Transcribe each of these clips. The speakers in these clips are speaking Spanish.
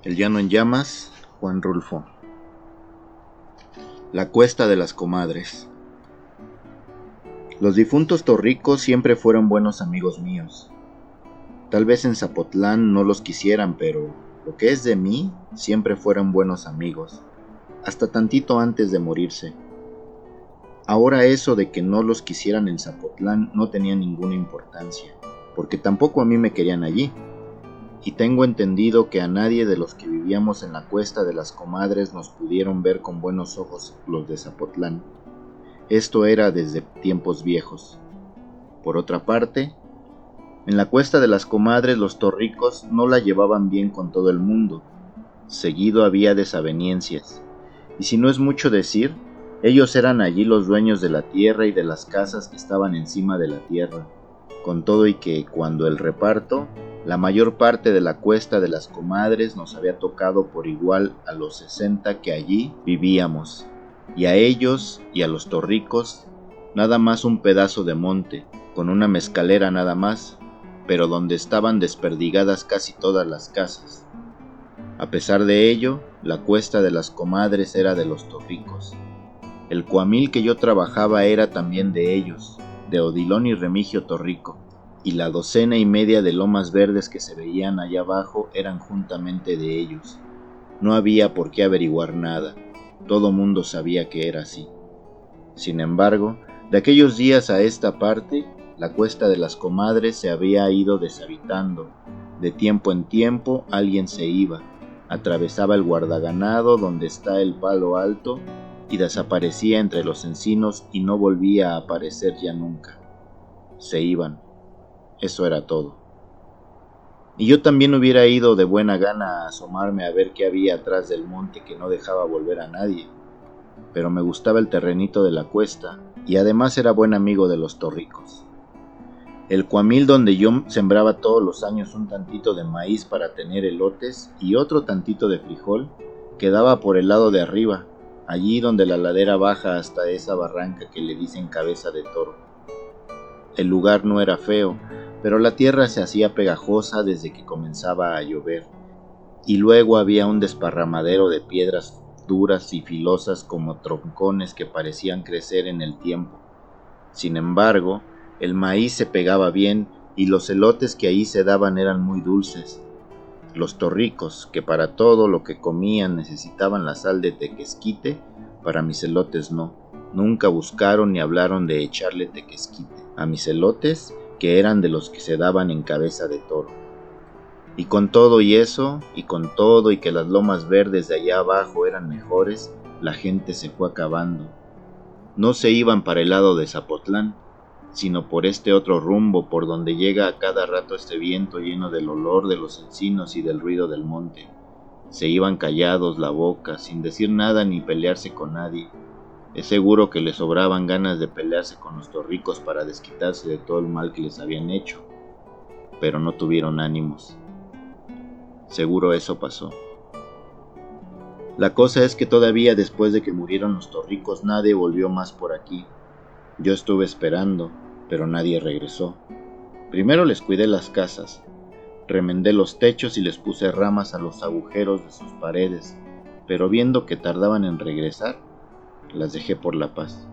El llano en llamas, Juan Rulfo. La cuesta de las comadres. Los difuntos torricos siempre fueron buenos amigos míos. Tal vez en Zapotlán no los quisieran, pero lo que es de mí, siempre fueron buenos amigos, hasta tantito antes de morirse. Ahora eso de que no los quisieran en Zapotlán no tenía ninguna importancia, porque tampoco a mí me querían allí. Y tengo entendido que a nadie de los que vivíamos en la cuesta de las comadres nos pudieron ver con buenos ojos los de Zapotlán. Esto era desde tiempos viejos. Por otra parte, en la cuesta de las comadres los torricos no la llevaban bien con todo el mundo. Seguido había desavenencias. Y si no es mucho decir, ellos eran allí los dueños de la tierra y de las casas que estaban encima de la tierra. Con todo y que cuando el reparto, la mayor parte de la cuesta de las comadres nos había tocado por igual a los 60 que allí vivíamos, y a ellos y a los torricos nada más un pedazo de monte, con una mezcalera nada más, pero donde estaban desperdigadas casi todas las casas. A pesar de ello, la cuesta de las comadres era de los torricos. El cuamil que yo trabajaba era también de ellos, de Odilón y Remigio Torrico, y la 12 de lomas verdes que se veían allá abajo eran juntamente de ellos. No había por qué averiguar nada, todo mundo sabía que era así. Sin embargo, de aquellos días a esta parte, la cuesta de las comadres se había ido deshabitando. De tiempo en tiempo alguien se iba, atravesaba el guardaganado donde está el palo alto y desaparecía entre los encinos y no volvía a aparecer ya nunca. Se iban. Eso era todo. Y yo también hubiera ido de buena gana a asomarme a ver qué había atrás del monte que no dejaba volver a nadie, pero me gustaba el terrenito de la cuesta y además era buen amigo de los torricos. El cuamil donde yo sembraba todos los años un tantito de maíz para tener elotes y otro tantito de frijol quedaba por el lado de arriba, allí donde la ladera baja hasta esa barranca que le dicen cabeza de toro. El lugar no era feo, pero la tierra se hacía pegajosa desde que comenzaba a llover, y luego había un desparramadero de piedras duras y filosas como troncones que parecían crecer en el tiempo. Sin embargo, el maíz se pegaba bien y los elotes que ahí se daban eran muy dulces. Los torricos, que para todo lo que comían necesitaban la sal de tequesquite, para mis elotes no. Nunca buscaron ni hablaron de echarle tequesquite a mis elotes, que eran de los que se daban en cabeza de toro. Y con todo y eso, y con todo y que las lomas verdes de allá abajo eran mejores, la gente se fue acabando. No se iban para el lado de Zapotlán, sino por este otro rumbo por donde llega a cada rato este viento lleno del olor de los encinos y del ruido del monte. Se iban callados la boca, sin decir nada ni pelearse con nadie. Es seguro que les sobraban ganas de pelearse con los torricos para desquitarse de todo el mal que les habían hecho, pero no tuvieron ánimos. Seguro eso pasó. La cosa es que todavía después de que murieron los torricos nadie volvió más por aquí. Yo estuve esperando, pero nadie regresó. Primero les cuidé las casas, remendé los techos y les puse ramas a los agujeros de sus paredes, pero viendo que tardaban en regresar, las dejé por la paz.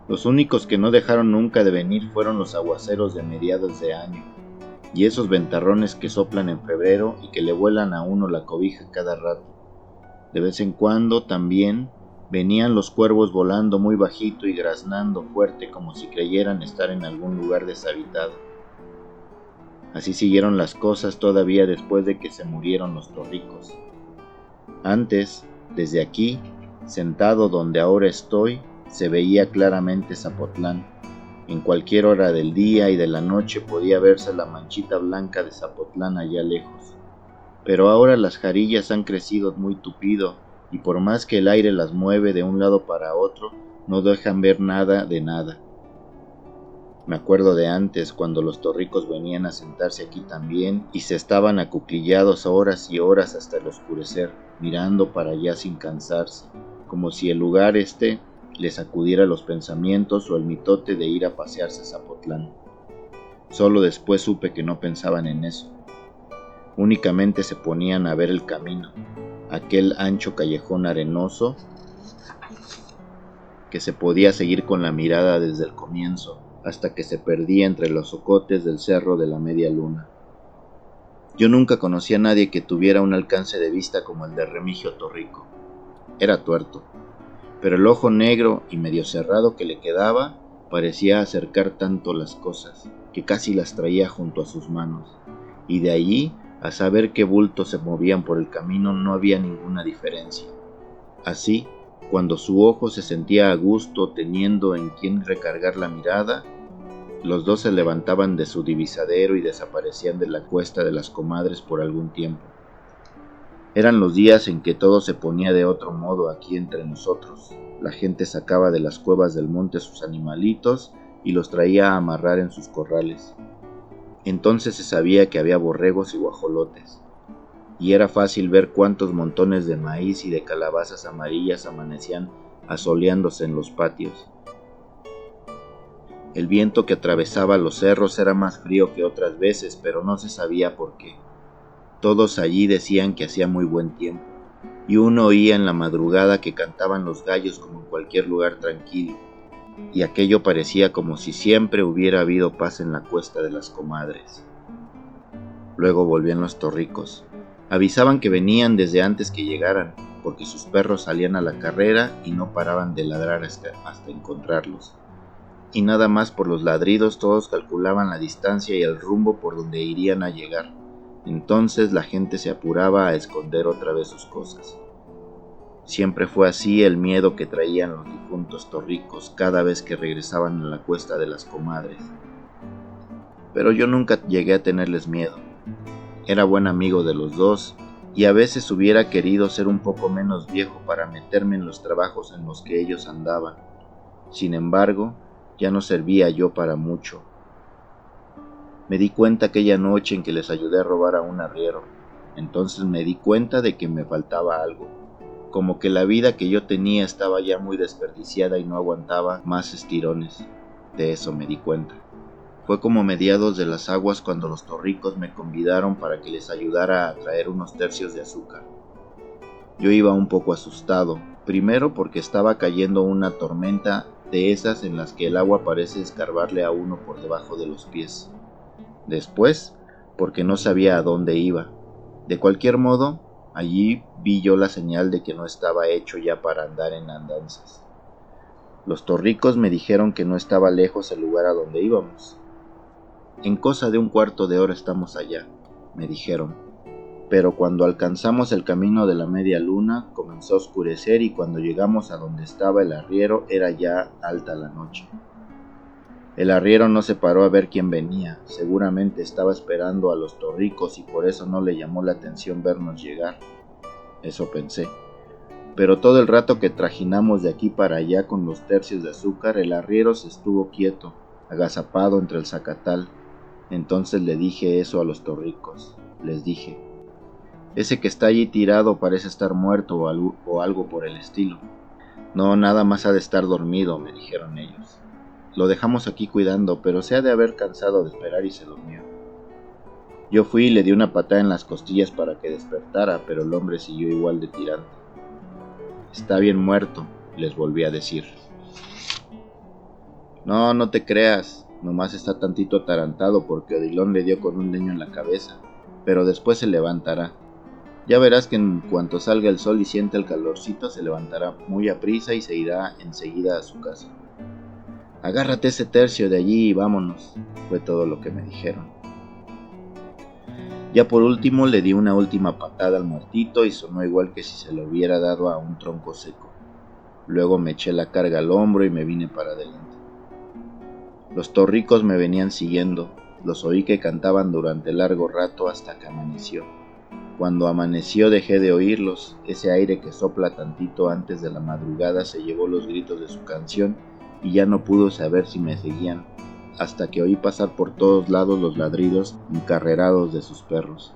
Los únicos que no dejaron nunca de venir fueron los aguaceros de mediados de año, y esos ventarrones que soplan en febrero y que le vuelan a uno la cobija cada rato. De vez en cuando también venían los cuervos volando muy bajito y graznando fuerte como si creyeran estar en algún lugar deshabitado. Así siguieron las cosas todavía después de que se murieron los torricos. Antes, desde aquí, sentado donde ahora estoy, se veía claramente Zapotlán. En cualquier hora del día y de la noche podía verse la manchita blanca de Zapotlán allá lejos. Pero ahora las jarillas han crecido muy tupido y por más que el aire las mueve de un lado para otro, no dejan ver nada de nada. Me acuerdo de antes, cuando los torricos venían a sentarse aquí también y se estaban acuclillados horas y horas hasta el oscurecer, mirando para allá sin cansarse, como si el lugar les sacudiera los pensamientos o el mitote de ir a pasearse a Zapotlán. Solo después supe que no pensaban en eso. Únicamente se ponían a ver el camino, aquel ancho callejón arenoso que se podía seguir con la mirada desde el comienzo hasta que se perdía entre los ocotes del cerro de la media luna. Yo nunca conocí a nadie que tuviera un alcance de vista como el de Remigio Torrico. Era tuerto, pero el ojo negro y medio cerrado que le quedaba parecía acercar tanto las cosas que casi las traía junto a sus manos, y de allí a saber qué bultos se movían por el camino no había ninguna diferencia. Así, cuando su ojo se sentía a gusto teniendo en quien recargar la mirada, los dos se levantaban de su divisadero y desaparecían de la cuesta de las comadres por algún tiempo. Eran los días en que todo se ponía de otro modo aquí entre nosotros. La gente sacaba de las cuevas del monte sus animalitos y los traía a amarrar en sus corrales. Entonces se sabía que había borregos y guajolotes, y era fácil ver cuántos montones de maíz y de calabazas amarillas amanecían asoleándose en los patios. El viento que atravesaba los cerros era más frío que otras veces, pero no se sabía por qué. Todos allí decían que hacía muy buen tiempo, y uno oía en la madrugada que cantaban los gallos como en cualquier lugar tranquilo, y aquello parecía como si siempre hubiera habido paz en la cuesta de las comadres. Luego volvían los torricos. Avisaban que venían desde antes que llegaran, porque sus perros salían a la carrera y no paraban de ladrar hasta encontrarlos. Y nada más por los ladridos todos calculaban la distancia y el rumbo por donde irían a llegar. Entonces la gente se apuraba a esconder otra vez sus cosas. Siempre fue así el miedo que traían los difuntos torricos cada vez que regresaban a la cuesta de las comadres. Pero yo nunca llegué a tenerles miedo. Era buen amigo de los dos y a veces hubiera querido ser un poco menos viejo para meterme en los trabajos en los que ellos andaban. Sin embargo, ya no servía yo para mucho. Me di cuenta aquella noche en que les ayudé a robar a un arriero. Entonces me di cuenta de que me faltaba algo, como que la vida que yo tenía estaba ya muy desperdiciada y no aguantaba más estirones. De eso me di cuenta. Fue como mediados de las aguas cuando los torricos me convidaron para que les ayudara a traer unos tercios de azúcar. Yo iba un poco asustado, primero porque estaba cayendo una tormenta de esas en las que el agua parece escarbarle a uno por debajo de los pies. Después, porque no sabía a dónde iba. De cualquier modo, allí vi yo la señal de que no estaba hecho ya para andar en andanzas. Los torricos me dijeron que no estaba lejos el lugar a donde íbamos. En cosa de un cuarto de hora estamos allá, me dijeron. Pero cuando alcanzamos el camino de la media luna, comenzó a oscurecer y cuando llegamos a donde estaba el arriero era ya alta la noche. El arriero no se paró a ver quién venía, seguramente estaba esperando a los torricos y por eso no le llamó la atención vernos llegar. Eso pensé. Pero todo el rato que trajinamos de aquí para allá con los tercios de azúcar, el arriero se estuvo quieto, agazapado entre el zacatal. Entonces le dije eso a los torricos. Les dije: ese que está allí tirado parece estar muerto o algo por el estilo. No, nada más ha de estar dormido, me dijeron ellos. Lo dejamos aquí cuidando, pero se ha de haber cansado de esperar y se durmió. Yo fui y le di una patada en las costillas para que despertara, pero el hombre siguió igual de tirante. Está bien muerto, les volví a decir. No, no te creas, nomás está tantito atarantado porque Odilon le dio con un leño en la cabeza, pero después se levantará. Ya verás que en cuanto salga el sol y sienta el calorcito se levantará muy aprisa y se irá enseguida a su casa. Agárrate ese tercio de allí y vámonos, fue todo lo que me dijeron. Ya por último le di una última patada al muertito y sonó igual que si se lo hubiera dado a un tronco seco. Luego me eché la carga al hombro y me vine para adelante. Los torricos me venían siguiendo, los oí que cantaban durante largo rato hasta que amaneció. Cuando amaneció dejé de oírlos, ese aire que sopla tantito antes de la madrugada se llevó los gritos de su canción y ya no pude saber si me seguían, hasta que oí pasar por todos lados los ladridos encarrerados de sus perros.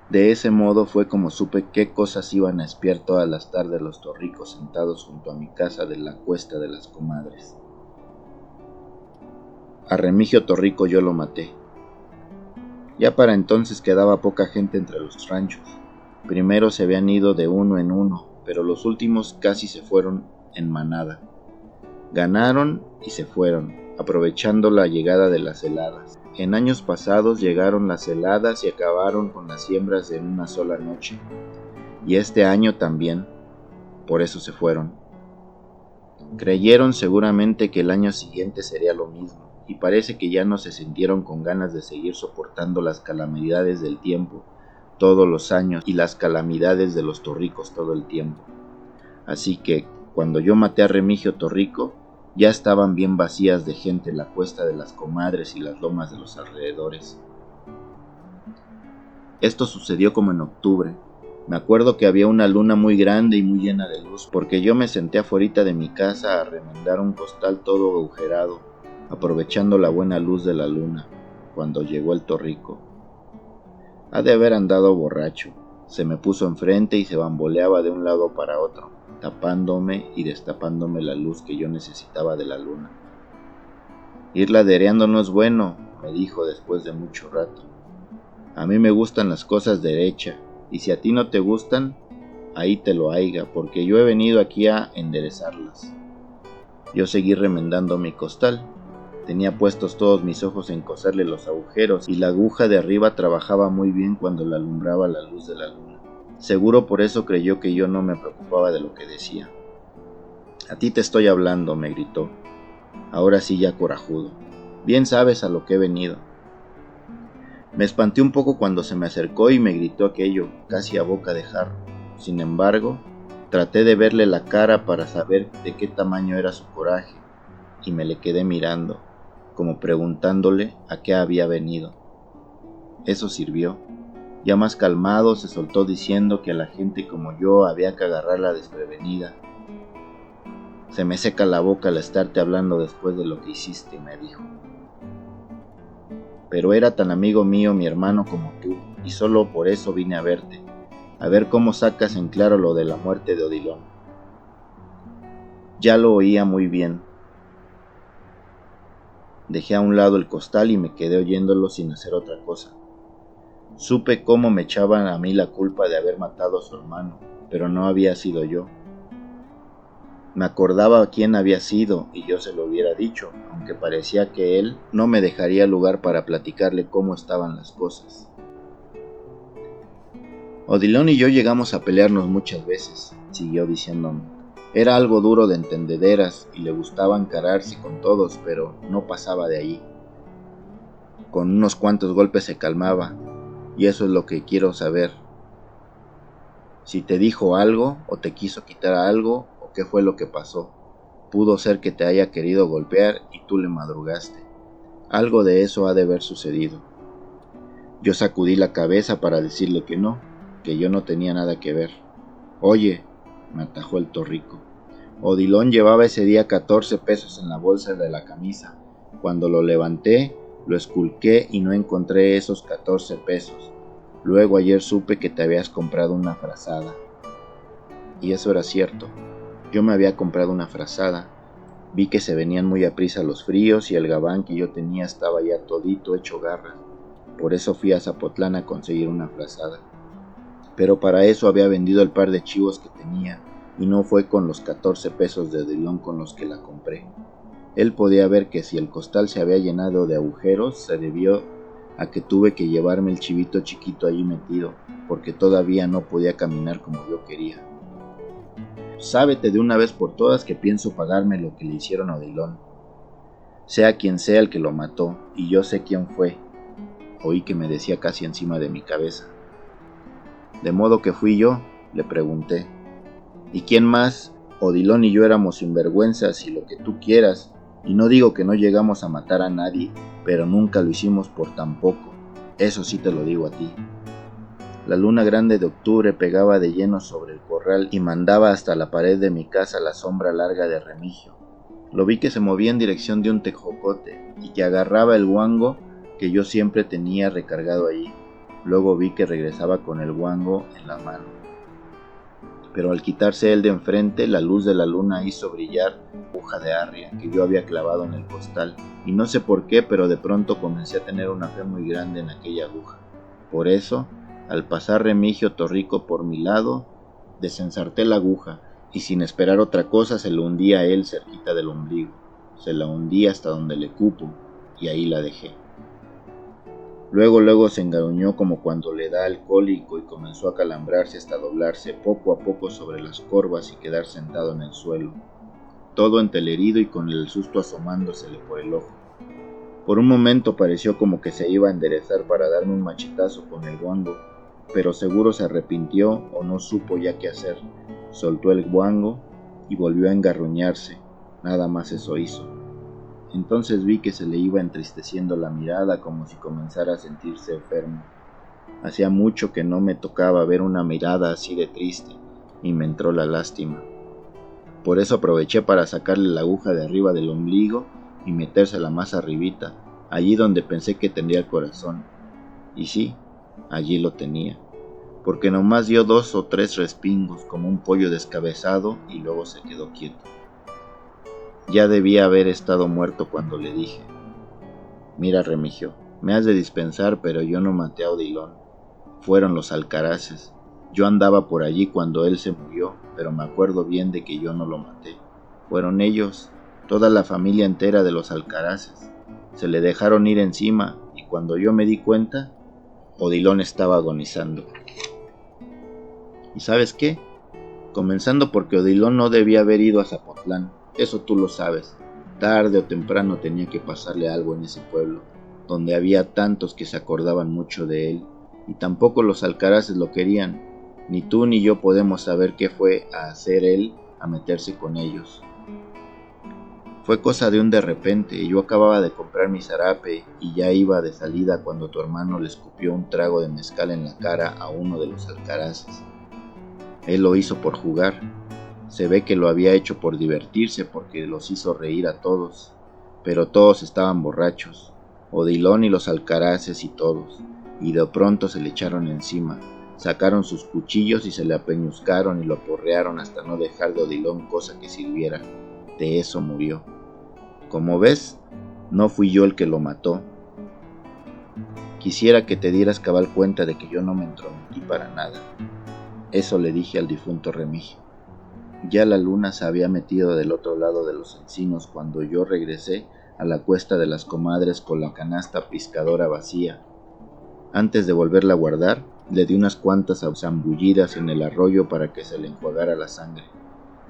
De ese modo fue como supe qué cosas iban a espiar todas las tardes los torricos sentados junto a mi casa de la cuesta de las comadres. A Remigio Torrico yo lo maté. Ya para entonces quedaba poca gente entre los ranchos. Primero se habían ido de uno en uno, pero los últimos casi se fueron en manada. Ganaron y se fueron, aprovechando la llegada de las heladas. En años pasados llegaron las heladas y acabaron con las siembras en una sola noche. Y este año también, por eso se fueron. Creyeron seguramente que el año siguiente sería lo mismo, y parece que ya no se sintieron con ganas de seguir soportando las calamidades del tiempo todos los años y las calamidades de los Torricos todo el tiempo. Así que, cuando yo maté a Remigio Torrico, ya estaban bien vacías de gente la cuesta de las comadres y las lomas de los alrededores. Esto sucedió como en octubre. Me acuerdo que había una luna muy grande y muy llena de luz, porque yo me senté afuera de mi casa a remendar un costal todo agujerado, aprovechando la buena luz de la luna, cuando llegó el Torrico. Ha de haber andado borracho. Se me puso enfrente y se bamboleaba de un lado para otro, tapándome y destapándome la luz que yo necesitaba de la luna. Ir ladereando no es bueno, me dijo después de mucho rato. A mí me gustan las cosas derecha, y si a ti no te gustan, ahí te lo haiga, porque yo he venido aquí a enderezarlas. Yo seguí remendando mi costal. Tenía puestos todos mis ojos en coserle los agujeros, y la aguja de arriba trabajaba muy bien cuando la alumbraba la luz de la luna. Seguro por eso creyó que yo no me preocupaba de lo que decía. A ti te estoy hablando, me gritó. Ahora sí ya corajudo. Bien sabes a lo que he venido. Me espanté un poco cuando se me acercó y me gritó aquello, casi a boca de jarro. Sin embargo, traté de verle la cara para saber de qué tamaño era su coraje, y me le quedé mirando, como preguntándole a qué había venido. Eso sirvió. Ya más calmado se soltó diciendo que a la gente como yo había que agarrarla desprevenida. Se me seca la boca al estarte hablando después de lo que hiciste, me dijo. Pero era tan amigo mío mi hermano como tú, y solo por eso vine a verte, a ver cómo sacas en claro lo de la muerte de Odilon. Ya lo oía muy bien. Dejé a un lado el costal y me quedé oyéndolo sin hacer otra cosa. Supe cómo me echaban a mí la culpa de haber matado a su hermano, pero no había sido yo. Me acordaba quién había sido y yo se lo hubiera dicho, aunque parecía que él no me dejaría lugar para platicarle cómo estaban las cosas. Odilon y yo llegamos a pelearnos muchas veces, siguió diciéndome. Era algo duro de entendederas y le gustaba encararse con todos, pero no pasaba de allí. Con unos cuantos golpes se calmaba, y eso es lo que quiero saber. Si te dijo algo o te quiso quitar algo, ¿qué fue lo que pasó? Pudo ser que te haya querido golpear y tú le madrugaste. Algo de eso ha de haber sucedido. Yo sacudí la cabeza para decirle que no, que yo no tenía nada que ver. Oye, me atajó el Torrico. Odilon llevaba ese día 14 pesos en la bolsa de la camisa. Cuando lo levanté, lo esculqué y no encontré esos 14 pesos. Luego ayer supe que te habías comprado una frazada. Y eso era cierto. Yo me había comprado una frazada. Vi que se venían muy aprisa los fríos y el gabán que yo tenía estaba ya todito hecho garras. Por eso fui a Zapotlán a conseguir una frazada. Pero para eso había vendido el par de chivos que tenía y no fue con los 14 pesos de Odilon con los que la compré. Él podía ver que si el costal se había llenado de agujeros se debió a que tuve que llevarme el chivito chiquito allí metido, porque todavía no podía caminar como yo quería. Sábete de una vez por todas que pienso pagarme lo que le hicieron a Odilon. Sea quien sea el que lo mató, y yo sé quién fue. Oí que me decía casi encima de mi cabeza. ¿De modo que fui yo?, le pregunté. ¿Y quién más? Odilon y yo éramos sinvergüenzas y lo que tú quieras, y no digo que no llegamos a matar a nadie, pero nunca lo hicimos por tan poco. Eso sí te lo digo a ti. La luna grande de octubre pegaba de lleno sobre el corral y mandaba hasta la pared de mi casa la sombra larga de Remigio. Lo vi que se movía en dirección de un tejocote y que agarraba el guango que yo siempre tenía recargado allí. Luego vi que regresaba con el guango en la mano. pero al quitarse él de enfrente, la luz de la luna hizo brillar la aguja de arria que yo había clavado en el costal, y no sé por qué, pero de pronto comencé a tener una fe muy grande en aquella aguja. Por eso, al pasar Remigio Torrico por mi lado, desensarté la aguja, y sin esperar otra cosa se lo hundí a él cerquita del ombligo. Se la hundí hasta donde le cupo, y ahí la dejé. Luego se engaruñó como cuando le da alcohólico y comenzó a calambrarse hasta doblarse poco a poco sobre las corvas y quedar sentado en el suelo, todo entelerido y con el susto asomándosele por el ojo. Por un momento pareció como que se iba a enderezar para darme un machetazo con el guango, pero seguro se arrepintió o no supo ya qué hacer. Soltó el guango y volvió a engarruñarse, nada más eso hizo. Entonces vi que se le iba entristeciendo la mirada como si comenzara a sentirse enfermo. Hacía mucho que no me tocaba ver una mirada así de triste y me entró la lástima. Por eso aproveché para sacarle la aguja de arriba del ombligo y metérsela más arribita, allí donde pensé que tendría el corazón. Y sí, allí lo tenía, porque nomás dio 2 o 3 respingos como un pollo descabezado y luego se quedó quieto. Ya debía haber estado muerto cuando le dije: mira, Remigio, me has de dispensar, pero yo no maté a Odilon. Fueron los Alcaraces. Yo andaba por allí cuando él se murió, pero me acuerdo bien de que yo no lo maté. Fueron ellos, toda la familia entera de los Alcaraces. Se le dejaron ir encima y cuando yo me di cuenta, Odilon estaba agonizando. ¿Y sabes qué? Comenzando porque Odilon no debía haber ido a Zapotlán. Eso tú lo sabes. Tarde o temprano tenía que pasarle algo en ese pueblo, donde había tantos que se acordaban mucho de él, y tampoco los Alcaraces lo querían. Ni tú ni yo podemos saber qué fue a hacer él a meterse con ellos. Fue cosa de un de repente. Yo acababa de comprar mi zarape y ya iba de salida cuando tu hermano le escupió un trago de mezcal en la cara a uno de los Alcaraces. Él lo hizo por jugar. Se ve que lo había hecho por divertirse porque los hizo reír a todos, pero todos estaban borrachos, Odilon y los Alcaraces y todos, y de pronto se le echaron encima, sacaron sus cuchillos y se le apeñuscaron y lo aporrearon hasta no dejar de Odilon cosa que sirviera. De eso murió. Como ves, no fui yo el que lo mató. Quisiera que te dieras cabal cuenta de que yo no me entrometí para nada. Eso le dije al difunto Remigio. Ya la luna se había metido del otro lado de los encinos cuando yo regresé a la cuesta de las comadres con la canasta piscadora vacía. Antes de volverla a guardar, le di unas cuantas zambullidas en el arroyo para que se le enjuagara la sangre.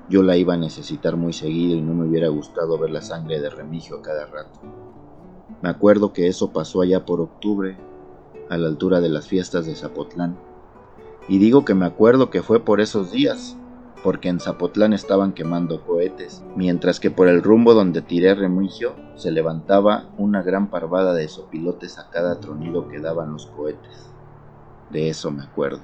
Yo la iba a necesitar muy seguido y no me hubiera gustado ver la sangre de Remigio a cada rato. Me acuerdo que eso pasó allá por octubre, a la altura de las fiestas de Zapotlán. Y digo que me acuerdo que fue por esos días, porque en Zapotlán estaban quemando cohetes, mientras que por el rumbo donde tiré a Remigio se levantaba una gran parvada de sopilotes a cada tronido que daban los cohetes. De eso me acuerdo.